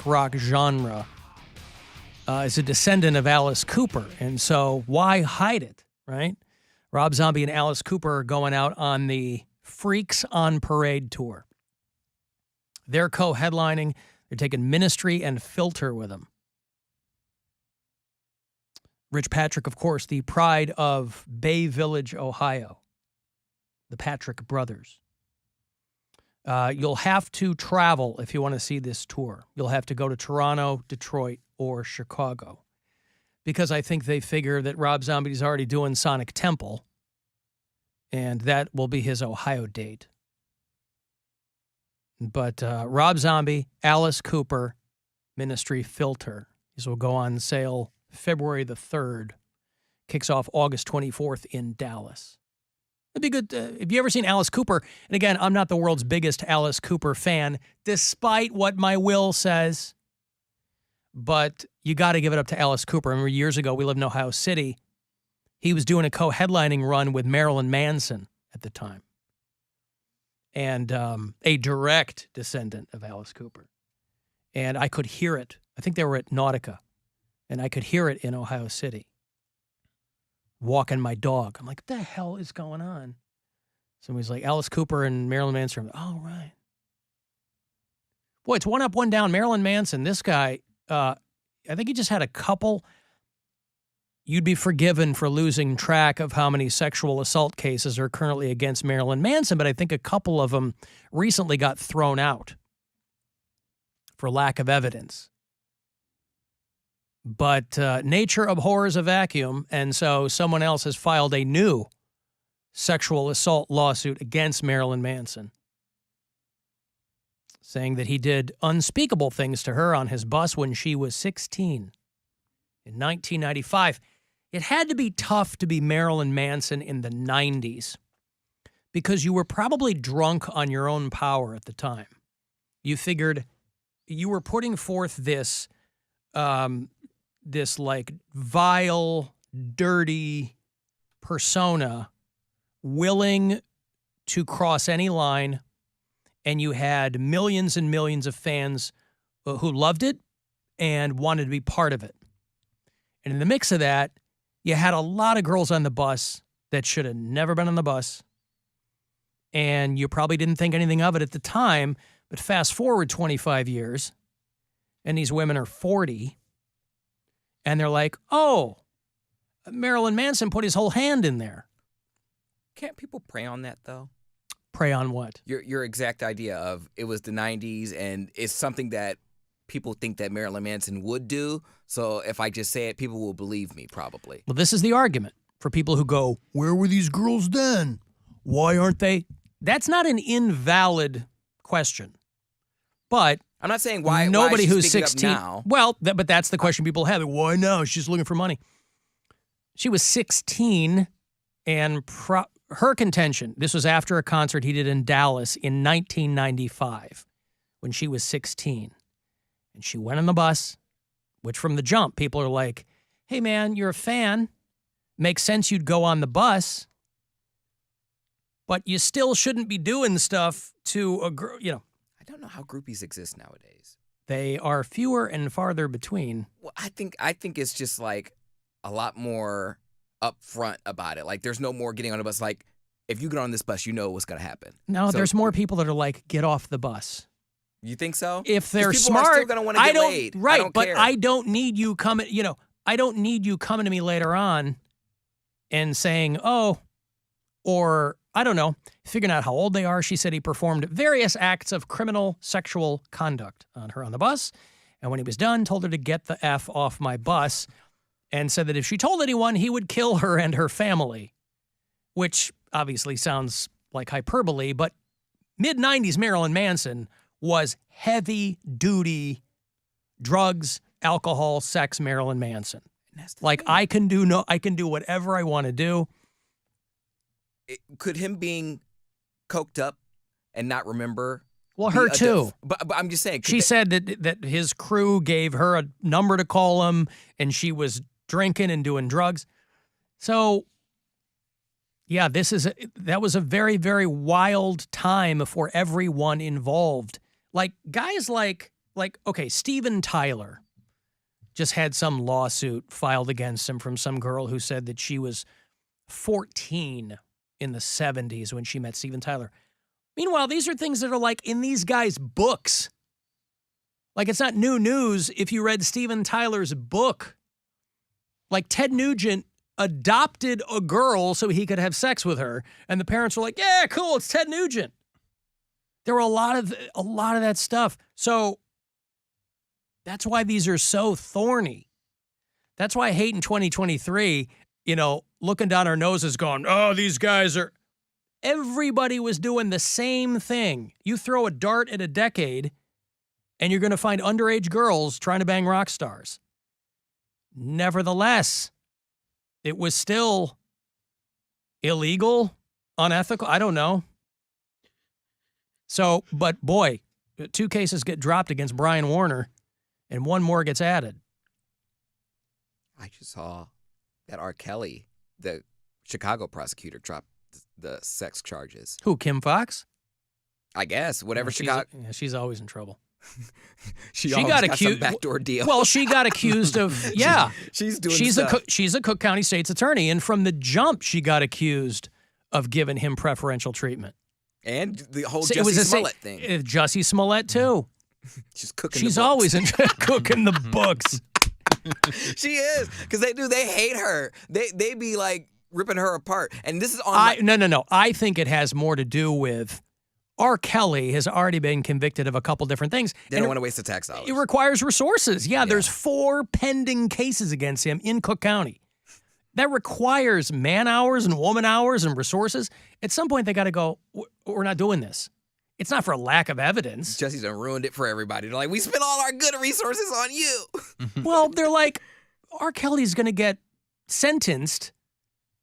rock genre is a descendant of Alice Cooper. And so why hide it, right? Rob Zombie and Alice Cooper are going out on the Freaks on Parade tour. They're co-headlining. They're taking Ministry and Filter with them. Rich Patrick, of course, the pride of Bay Village, Ohio. The Patrick brothers. You'll have to travel if you want to see this tour. You'll have to go to Toronto, Detroit, or Chicago. Because I think they figure that Rob Zombie's already doing Sonic Temple, and that will be his Ohio date. But Rob Zombie, Alice Cooper, Ministry Filter. These will go on sale February the 3rd. Kicks off August 24th in Dallas. It'd be good. Have you ever seen Alice Cooper? And again, I'm not the world's biggest Alice Cooper fan, despite what my will says. But you got to give it up to Alice Cooper. I remember years ago, we lived in Ohio City. He was doing a co-headlining run with Marilyn Manson at the time. And a direct descendant of Alice Cooper. And I could hear it. I think they were at Nautica. And I could hear it in Ohio City. Walking my dog. I'm like, what the hell is going on? Somebody's like, Alice Cooper and Marilyn Manson. Oh, right. Boy, it's one up, one down. Marilyn Manson, this guy, I think he just had a couple. You'd be forgiven for losing track of how many sexual assault cases are currently against Marilyn Manson, but I think a couple of them recently got thrown out for lack of evidence. But nature abhors a vacuum, and so someone else has filed a new sexual assault lawsuit against Marilyn Manson, saying that he did unspeakable things to her on his bus when she was 16 in 1995. It had to be tough to be Marilyn Manson in the 90s because you were probably drunk on your own power at the time. You figured you were putting forth this like vile, dirty persona willing to cross any line, and you had millions and millions of fans who loved it and wanted to be part of it. And in the mix of that, you had a lot of girls on the bus that should have never been on the bus, and you probably didn't think anything of it at the time, but fast forward 25 years, and these women are 40, and they're like, oh, Marilyn Manson put his whole hand in there. Can't people prey on that, though? Prey on what? Your exact idea of it was the 90s, and it's something that people think that Marilyn Manson would do. So if I just say it, people will believe me, probably. Well, this is the argument for people who go, where were these girls then? Why aren't they? That's not an invalid question. But I'm not saying why nobody why who's 16 now. Well, but that's the question people have. Why now? She's looking for money. She was 16, and her contention, this was after a concert he did in Dallas in 1995 when she was 16. And she went on the bus, which from the jump, people are like, hey, man, you're a fan. Makes sense you'd go on the bus. But you still shouldn't be doing stuff to a girl, you know. I don't know how groupies exist nowadays. They are fewer and farther between. Well, I think it's just like a lot more upfront about it. Like there's no more getting on a bus. Like if you get on this bus, you know what's going to happen. No, there's more people that are like, get off the bus. You think so? If they're people smart, are still going to want to get laid. Right, I don't but care. I don't need you coming, I don't need you coming to me later on and saying, oh, or I don't know, figuring out how old they are. She said he performed various acts of criminal sexual conduct on her on the bus. And when he was done, told her to get the F off my bus and said that if she told anyone, he would kill her and her family, which obviously sounds like hyperbole, but mid-90s Marilyn Manson was heavy-duty drugs, alcohol, sex Marilyn Manson. Like I can do whatever I want to do. Could him being coked up and not remember? Well, her too. But I'm just saying. She said that his crew gave her a number to call him, and she was drinking and doing drugs. So, yeah, that was a very, very wild time for everyone involved. Like guys like like, okay, Steven Tyler just had some lawsuit filed against him from some girl who said that she was 14 in the 70s when she met Steven Tyler. Meanwhile, these are things that are like in these guys' books. Like, it's not new news if you read Steven Tyler's book. Like, Ted Nugent adopted a girl so he could have sex with her, and the parents were like, yeah, cool, it's Ted Nugent. There were a lot of that stuff. So that's why these are so thorny. That's why I hate in 2023, looking down our noses going, oh, these guys are... Everybody was doing the same thing. You throw a dart at a decade, and you're going to find underage girls trying to bang rock stars. Nevertheless, it was still illegal, unethical. I don't know. So, but boy, 2 cases get dropped against Brian Warner, and 1 more gets added. I just saw that R. Kelly, the Chicago prosecutor, dropped the sex charges. Who, Kim Fox? I guess, whatever Chicago. She's always in trouble. she got accused some backdoor deal. Well, she got accused of she's doing stuff. She's a Cook County State's attorney, and from the jump, she got accused of giving him preferential treatment. And the whole Jussie Smollett thing. Jussie Smollett too. She's cooking. She's the books. always cooking the books. She is, because they hate her. They be like ripping her apart. And this is on. No. I think it has more to do with R. Kelly has already been convicted of a couple different things. They don't want to waste the tax dollars. It requires resources. Yeah, there's 4 pending cases against him in Cook County. That requires man hours and woman hours and resources. At some point, they got to go, we're not doing this. It's not for lack of evidence. Jesse's done ruined it for everybody. They're like, we spent all our good resources on you. Well, they're like, R. Kelly's going to get sentenced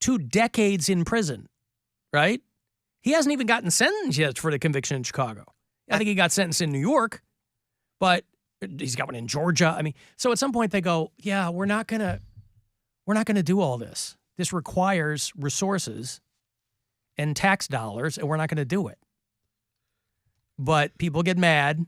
to decades in prison, right? He hasn't even gotten sentenced yet for the conviction in Chicago. I think he got sentenced in New York, but he's got one in Georgia. I mean, so at some point they go, yeah, we're not gonna do all this. This requires resources and tax dollars, and we're not gonna do it. But people get mad.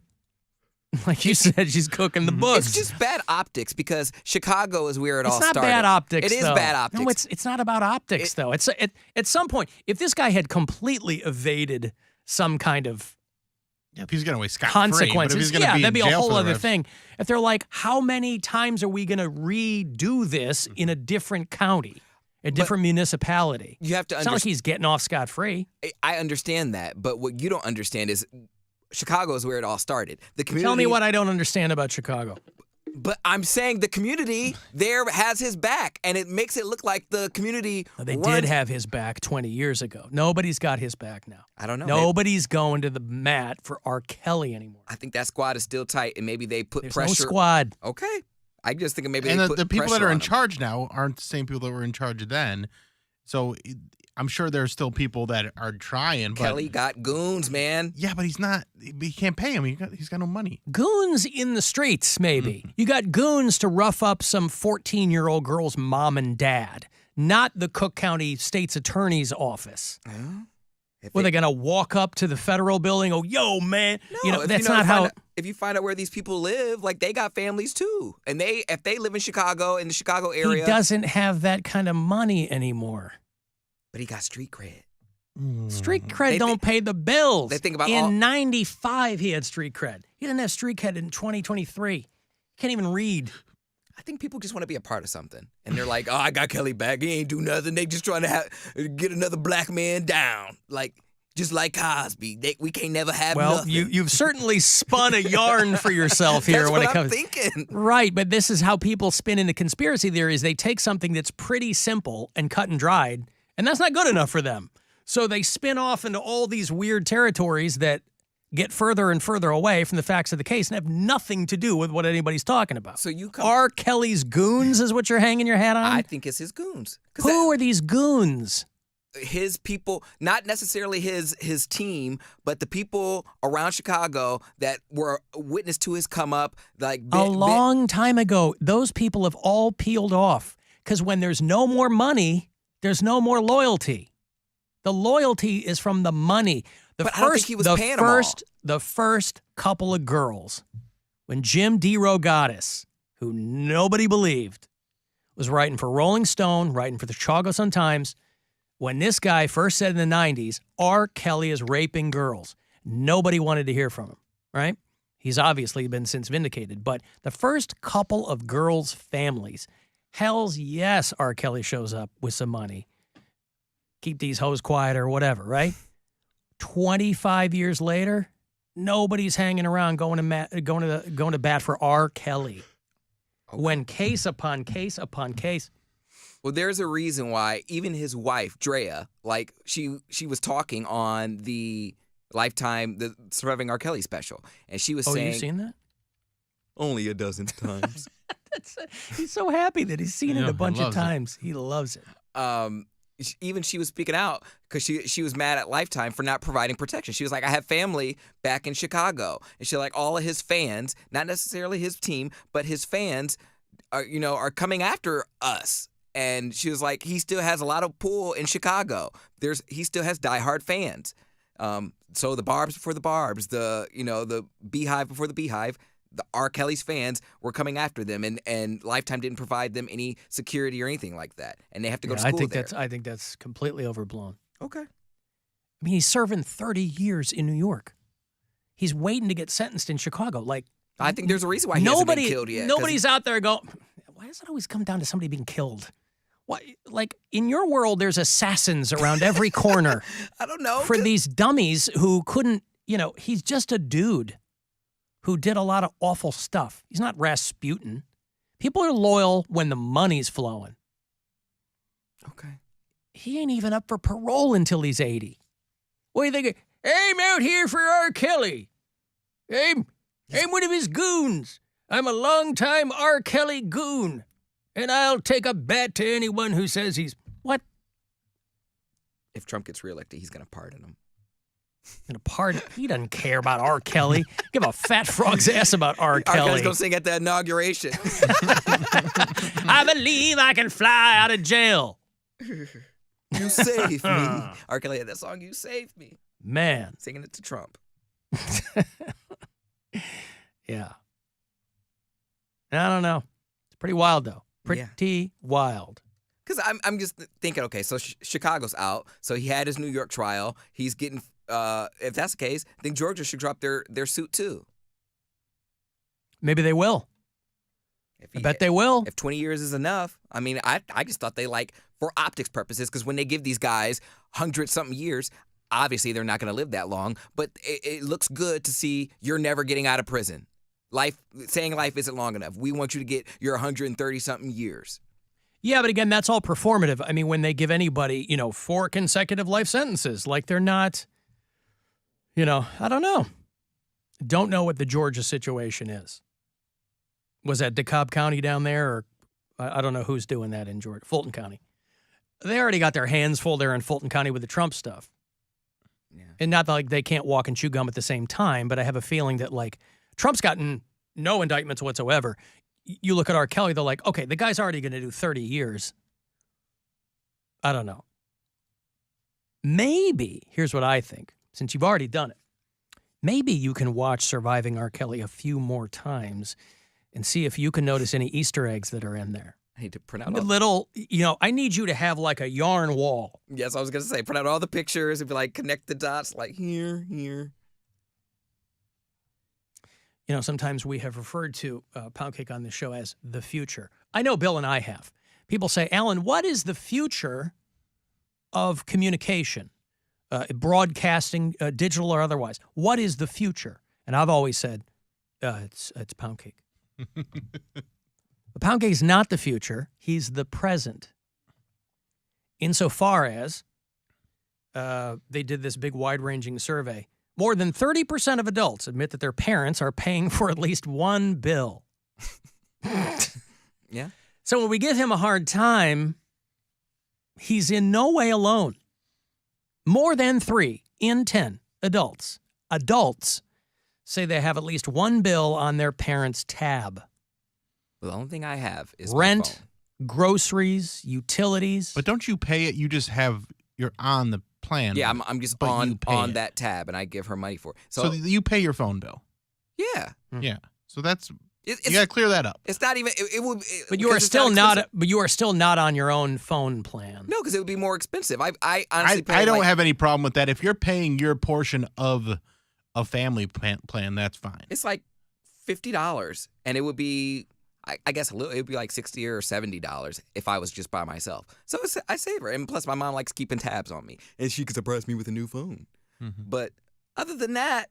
Like you said, she's cooking the books. It's just bad optics because Chicago is where it all started. It's not bad optics, It is though. bad optics. No, it's not about optics, though. It's at some point, if this guy had completely evaded some kind of if he's going to scot-free, consequences, but if he's gonna be that'd be in a jail whole for the other rest- thing. If they're like, how many times are we going to redo this in a different county, a different municipality? You have to It's not like he's getting off scot-free. I understand that, but what you don't understand is Chicago is where it all started. The community. Tell me what I don't understand about Chicago. But I'm saying the community there has his back, and it makes it look like the community. They did have his back 20 years ago. Nobody's got his back now. I don't know. Nobody's going to the mat for R. Kelly anymore. I think that squad is still tight, and maybe they put There's pressure. no squad. Okay. I just think maybe And they put the people that pressure are on in them. charge now aren't the same people that were in charge then. So I'm sure there's still people that are trying. But Kelly got goons, man. yeah, but he's not. He can't pay him. He's got no money. Goons in the streets, maybe. You got goons to rough up some 14-year-old girl's mom and dad, not the Cook County State's Attorney's Office. Were they going to walk up to the federal building? Oh, yo, man. No, That's not how. If you find out where these people live, like they got families too, and if they live in Chicago, in the Chicago area, He doesn't have that kind of money anymore. but he got street cred. Street cred don't pay the bills. They think about in 95, he had street cred. He didn't have street cred in 2023. He can't even read. I think people just want to be a part of something, and they're like, "Oh, I got Kelly back. He ain't do nothing. They just trying to get another black man down, like just like Cosby. We can't never have nothing." You've certainly spun a yarn for yourself here That's when what it comes. I'm thinking. Right, but this is how people spin into conspiracy theories. They take something that's pretty simple and cut and dried, and that's not good enough for them. So they spin off into all these weird territories that get further and further away from the facts of the case and have nothing to do with what anybody's talking about. So you come. R. Kelly's goons is what you're hanging your hat on? I think it's his goons. Who are these goons? His people, not necessarily his team, but the people around Chicago that were witness to his come up. Like A long time ago, those people have all peeled off because when there's no more money, there's no more loyalty. The loyalty is from the money. But I don't think he was paying them all. The first couple of girls when Jim DeRogatis, who nobody believed, was writing for Rolling Stone, writing for the Chicago Sun-Times, when this guy first said in the 90s, R. Kelly is raping girls, nobody wanted to hear from him, right? He's obviously been since vindicated. But the first couple of girls' families, hell's yes, R. Kelly shows up with some money. Keep these hoes quiet or whatever, right? 25 years later, nobody's hanging around going to bat for R. Kelly. Okay. When case upon case upon case. Well, there's a reason why even his wife, Drea, like she was talking on the Lifetime, the Surviving R. Kelly special, and she was saying, "Oh, you've seen that? Only a dozen times." He's so happy that he's seen it a bunch of times. He loves it. Even she was speaking out because she was mad at Lifetime for not providing protection. She was like, I have family back in Chicago. And she like, all of his fans, not necessarily his team, but his fans are coming after us. And she was like, he still has a lot of pull in Chicago. He still has diehard fans. So the Barbs before the Barbs, the Beehive before the Beehive, the R. Kelly's fans were coming after them, and Lifetime didn't provide them any security or anything like that, and they have to go to school I think that's completely overblown. Okay. I mean, he's serving 30 years in New York. He's waiting to get sentenced in Chicago. Like, I think there's a reason why he hasn't been killed yet. Nobody's out there going, why does it always come down to somebody being killed? Why, like, in your world, there's assassins around every corner. I don't know. For these dummies who couldn't, he's just a dude who did a lot of awful stuff. He's not Rasputin. People are loyal when the money's flowing. Okay. He ain't even up for parole until he's 80. What do you think? I'm out here for R. Kelly. I'm one of his goons. I'm a longtime R. Kelly goon. And I'll take a bet to anyone who says he's... What? If Trump gets reelected, he's going to pardon him. He doesn't care about R. Kelly. Give a fat frog's ass about R. Kelly. R. Kelly's going to sing at the inauguration. I believe I can fly out of jail. You saved me. R. Kelly had that song, You Saved Me. Man. Singing it to Trump. Yeah. I don't know. It's pretty wild, though. Pretty wild. Because I'm just thinking, okay, so Chicago's out. So he had his New York trial. He's getting... if that's the case, I think Georgia should drop their suit too. Maybe they will. I bet they will. If 20 years is enough. I mean, I just thought they for optics purposes, because when they give these guys 100-something years, obviously they're not going to live that long, but it looks good to see you're never getting out of prison. Saying life isn't long enough. We want you to get your 130-something years. Yeah, but again, that's all performative. I mean, when they give anybody, 4 consecutive life sentences, like they're not... I don't know. Don't know what the Georgia situation is. Was that DeKalb County down there? Or I don't know who's doing that in Georgia. Fulton County. They already got their hands full there in Fulton County with the Trump stuff. Yeah. And not like they can't walk and chew gum at the same time, but I have a feeling that, Trump's gotten no indictments whatsoever. You look at R. Kelly, they're like, okay, the guy's already going to do 30 years. I don't know. Maybe, here's what I think. Since you've already done it, maybe you can watch Surviving R. Kelly a few more times and see if you can notice any Easter eggs that are in there. I need to print out I need you to have like a yarn wall. Yes, I was going to say, print out all the pictures and be connect the dots, here. Sometimes we have referred to Poundcake on the show as the future. I know Bill and I have. People say, Alan, what is the future of communication? Broadcasting, digital or otherwise. What is the future? And I've always said, it's Poundcake. But Poundcake is not the future. He's the present. Insofar as they did this big wide-ranging survey, more than 30% of adults admit that their parents are paying for at least one bill. Yeah. So when we give him a hard time, he's in no way alone. More than 3 in 10 adults say they have at least one bill on their parents' tab. Well, the only thing I have is rent, my phone. Groceries, utilities. But don't you pay it? You're on the plan. Yeah, I'm just on that tab, and I give her money for it. So you pay your phone bill? Yeah. Yeah. So that's It's, you got to clear that up. it's not even. It would. But you because are it's still not. expensive. But you are still not on your own phone plan. No, because it would be more expensive. I honestly. I don't like, have any problem with that. If you're paying your portion of a family plan, that's fine. It's like $50, and it would be. I guess it would be like $60 or $70 if I was just by myself. So I save her, and plus my mom likes keeping tabs on me, and she can surprise me with a new phone. Mm-hmm. But other than that,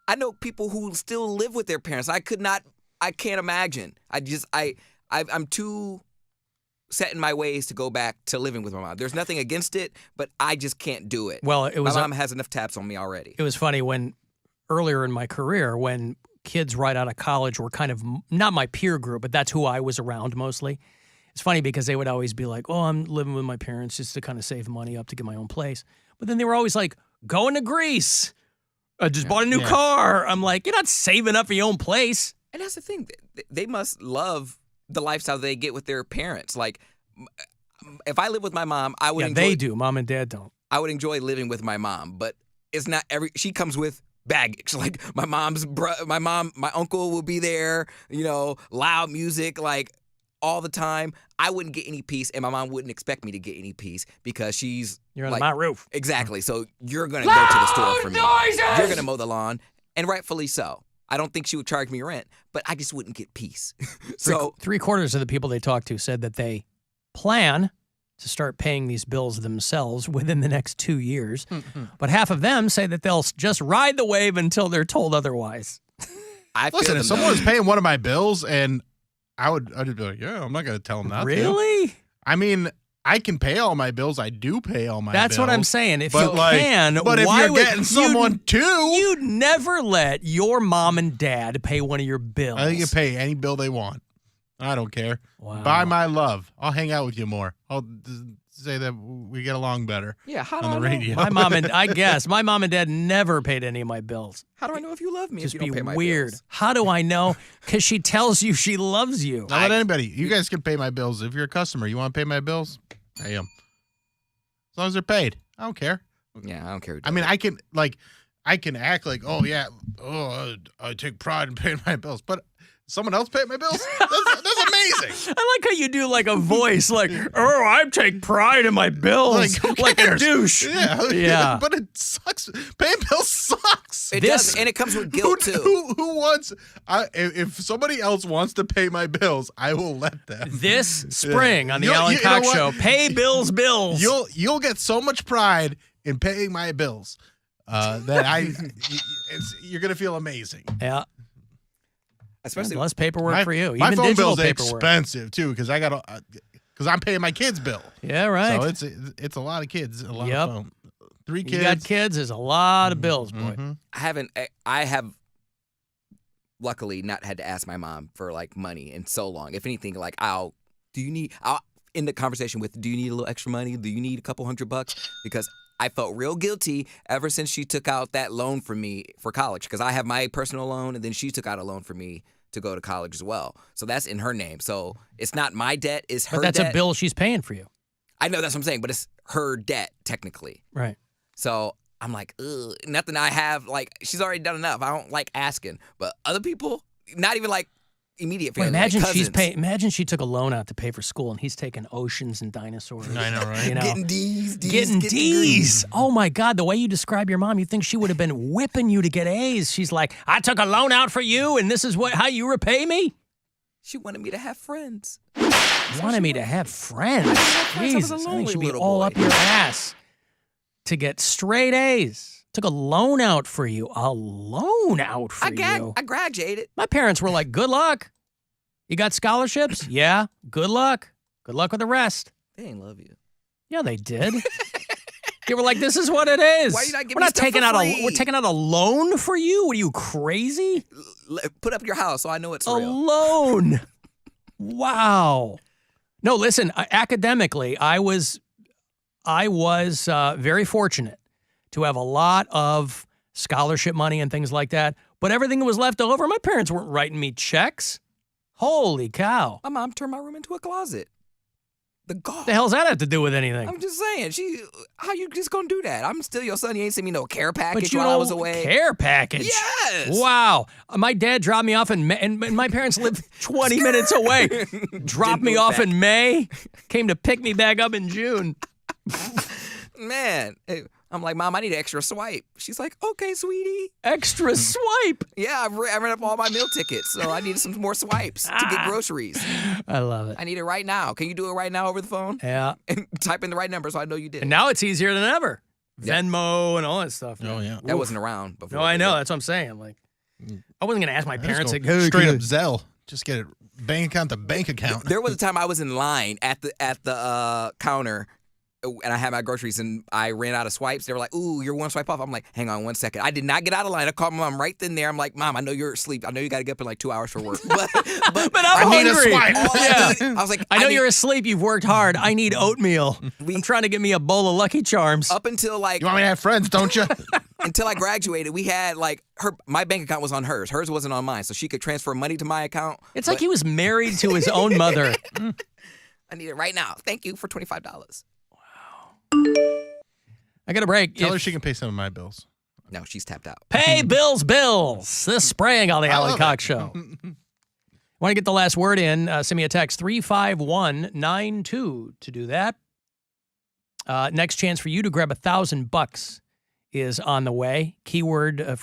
I know people who still live with their parents. I can't imagine. I'm too set in my ways to go back to living with my mom. There's nothing against it, but I just can't do it. Well, my mom has enough tabs on me already. It was funny when earlier in my career when kids right out of college were kind of not my peer group, but that's who I was around mostly. It's funny because they would always be like, "Oh, I'm living with my parents just to kind of save money up to get my own place." But then they were always like, "Going to Greece. I just bought a new car." I'm like, "You're not saving up for your own place." And that's the thing. They must love the lifestyle they get with their parents. Like, if I live with my mom, I would Yeah, enjoy. they do. Mom and dad don't. I would enjoy living with my mom, but it's not she comes with baggage. Like my uncle will be there, loud music, like all the time. I wouldn't get any peace, and my mom wouldn't expect me to get any peace because You're like, on my roof. Exactly. So you're going to go to the store for me. You're going to mow the lawn, and rightfully so. I don't think she would charge me rent, but I just wouldn't get peace. So Three-quarters of the people they talked to said that they plan to start paying these bills themselves within the next 2 years. But half of them say that they'll just ride the wave until they're told otherwise. Listen, if someone was paying one of my bills, and I'd be like, yeah, I'm not going to tell them that. Really? I mean, I can pay all my bills. I do pay all my bills. That's what I'm saying. If but you can, but if why you're would getting someone too, you'd never let your mom and dad pay one of your bills. I think you pay any bill they want. I don't care. Wow. Buy my love. I'll hang out with you more. I'll say that we get along better. Yeah, how do on the I know? radio. My mom and dad never paid any of my bills. How do I know if you love me? Just if you don't be pay my weird. bills? How do I know? Because she tells you she loves you. Not let anybody. You guys can pay my bills. If you're a customer, you want to pay my bills? Pay them. As long as they're paid. I don't care. Yeah, I don't care. I mean, I can act like, oh yeah, I take pride in paying my bills, but someone else pay my bills? That's amazing. I like how you do like a voice, like, "Oh, I take pride in my bills," Like, who like a cares? douche. Yeah. But it sucks. Paying bills sucks. It does, and it comes with guilt too. Who wants? If somebody else wants to pay my bills, I will let them. This spring on the You know Alan Cox what? Show, pay bills. You'll get so much pride in paying my bills that you're gonna feel amazing. Yeah. Especially Less paperwork for you. My Even phone digital bill's paperwork. expensive too because I'm paying my kids' bill. Yeah, right. So it's a lot of kids, a lot Yep. of phone. 3 kids. You got kids, there's a lot of bills, boy. Mhm. I have luckily not had to ask my mom for like money in so long. If anything, like I'll in the conversation with, do you need a little extra money? Do you need a couple $100? Because I felt real guilty ever since she took out that loan for me for college. Because I have my personal loan, and then she took out a loan for me to go to college as well. So that's in her name. So it's not my debt, it's her But that's debt. a bill she's paying for you. I know that's what I'm saying, but it's her debt technically. Right. So I'm like, ugh, nothing I have, like, she's already done enough. I don't like asking. But other people, not even like immediate family. Wait, imagine like she's cousins. Imagine she took a loan out to pay for school, and he's taking oceans and dinosaurs. I know, right? You know, Getting D's, getting D's. Oh my God, the way you describe your mom, you think she would have been whipping you to get A's. She's like, I took a loan out for you, and this is how you repay me. She wanted me to have friends. Wanted me to have friends. I was a Jesus, I think lonely she'd be little all boy. up your ass to get straight A's. Took a loan out for you. A loan out for you. I graduated. My parents were like, good luck. You got scholarships? Yeah. Good luck. Good luck with the rest. They ain't love you. Yeah, they did. They were like, this is what it is. Why you not giving We're me not stuff taking for out free? we're taking out a loan for you? What are you, crazy? Put up your house so I know it's A real. loan. Wow. No, listen, academically, I was very fortunate to have a lot of scholarship money and things like that. But everything that was left over, my parents weren't writing me checks. Holy cow. My mom turned my room into a closet. The golf. The hell's that have to do with anything? I'm just saying. How you just gonna do that? I'm still your son. You ain't sent me no care But package you while I don't was away. care package. Yes. Wow. My dad dropped me off in May, and my parents live 20 minutes away. Dropped me move off back. in May, came to pick me back up in June. Man, I'm like, Mom, I need an extra swipe. She's like, okay, sweetie. Extra swipe. Yeah, I ran up all my meal tickets, so I needed some more swipes to get groceries. I love it. I need it right now. Can you do it right now over the phone? Yeah. And type in the right number so I know you did. And now it's easier than ever. Yeah. Venmo and all that stuff. Oh, yeah. That wasn't around before. No, I know. That's what I'm saying. Like, I wasn't going to ask my parents. Just Like, go hey, straight can up Zelle. Just get it bank account to bank account. There was a time I was in line at the counter, and I had my groceries, and I ran out of swipes. They were like, "Ooh, you're one swipe off." I'm like, "Hang on one second." I did not get out of line. I called my mom right then there. I'm like, "Mom, I know you're asleep. I know you got to get up in like 2 hours for work, but I'm need a hungry. swipe. Yeah. I was like, I know need- you're asleep. You've worked hard. I need oatmeal. I'm trying to get me a bowl of Lucky Charms. up until like You want me to have friends, don't you? until I graduated. We had like my bank account was on hers. Hers wasn't on mine, so she could transfer money to my account. It's like he was married to his own mother. I need it right now. Thank you for $25. I got a break. Tell her she can pay some of my bills. No, she's tapped out. Pay Bill's bills. This spring on the Alan love Cox it. Show. Want to get the last word in? Send me a text 35192 to do that. Next chance for you to grab $1,000 is on the way. Keyword for